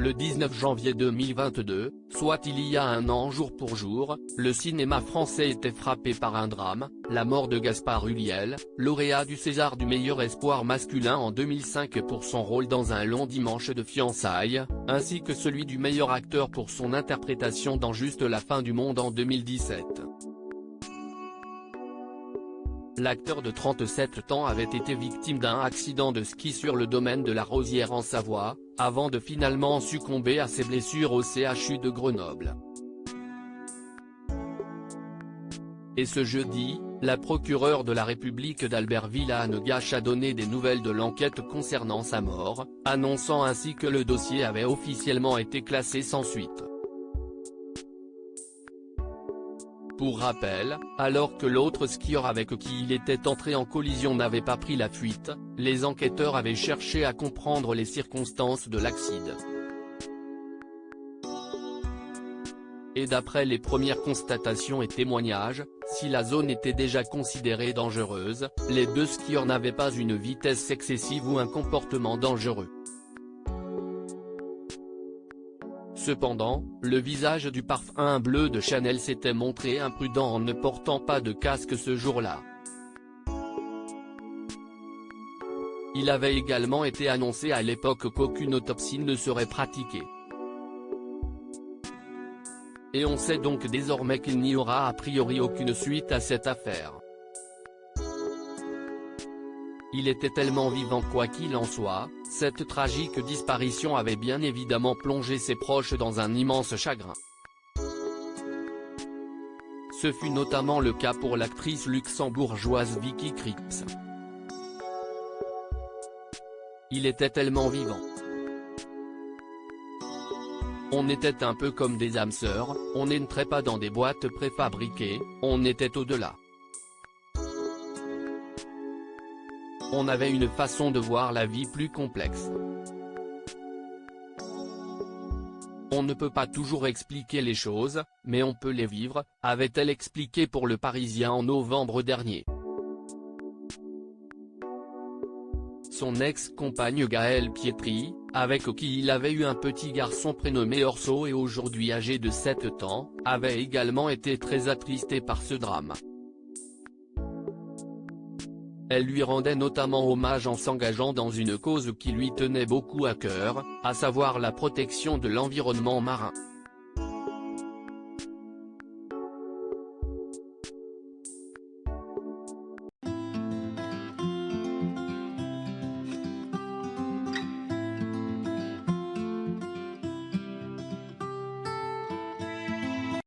Le 19 janvier 2022, soit il y a un an jour pour jour, le cinéma français était frappé par un drame, la mort de Gaspard Ulliel, lauréat du César du meilleur espoir masculin en 2005 pour son rôle dans Un long dimanche de fiançailles, ainsi que celui du meilleur acteur pour son interprétation dans Juste la fin du monde en 2017. L'acteur de 37 ans avait été victime d'un accident de ski sur le domaine de la Rosière en Savoie, avant de finalement succomber à ses blessures au CHU de Grenoble. Et ce jeudi, la procureure de la République d'Albertville Anne Gache a donné des nouvelles de l'enquête concernant sa mort, annonçant ainsi que le dossier avait officiellement été classé sans suite. Pour rappel, alors que l'autre skieur avec qui il était entré en collision n'avait pas pris la fuite, les enquêteurs avaient cherché à comprendre les circonstances de l'accident. Et d'après les premières constatations et témoignages, si la zone était déjà considérée dangereuse, les deux skieurs n'avaient pas une vitesse excessive ou un comportement dangereux. Cependant, le visage du parfum bleu de Chanel s'était montré imprudent en ne portant pas de casque ce jour-là. Il avait également été annoncé à l'époque qu'aucune autopsie ne serait pratiquée. Et on sait donc désormais qu'il n'y aura a priori aucune suite à cette affaire. Il était tellement vivant quoi qu'il en soit, cette tragique disparition avait bien évidemment plongé ses proches dans un immense chagrin. Ce fut notamment le cas pour l'actrice luxembourgeoise Vicky Krieps. Il était tellement vivant. On était un peu comme des âmes sœurs, on n'entrait pas dans des boîtes préfabriquées, on était au-delà. On avait une façon de voir la vie plus complexe. On ne peut pas toujours expliquer les choses, mais on peut les vivre, avait-elle expliqué pour Le Parisien en novembre dernier. Son ex-compagne Gaëlle Pietri, avec qui il avait eu un petit garçon prénommé Orso et aujourd'hui âgé de 7 ans, avait également été très attristée par ce drame. Elle lui rendait notamment hommage en s'engageant dans une cause qui lui tenait beaucoup à cœur, à savoir la protection de l'environnement marin.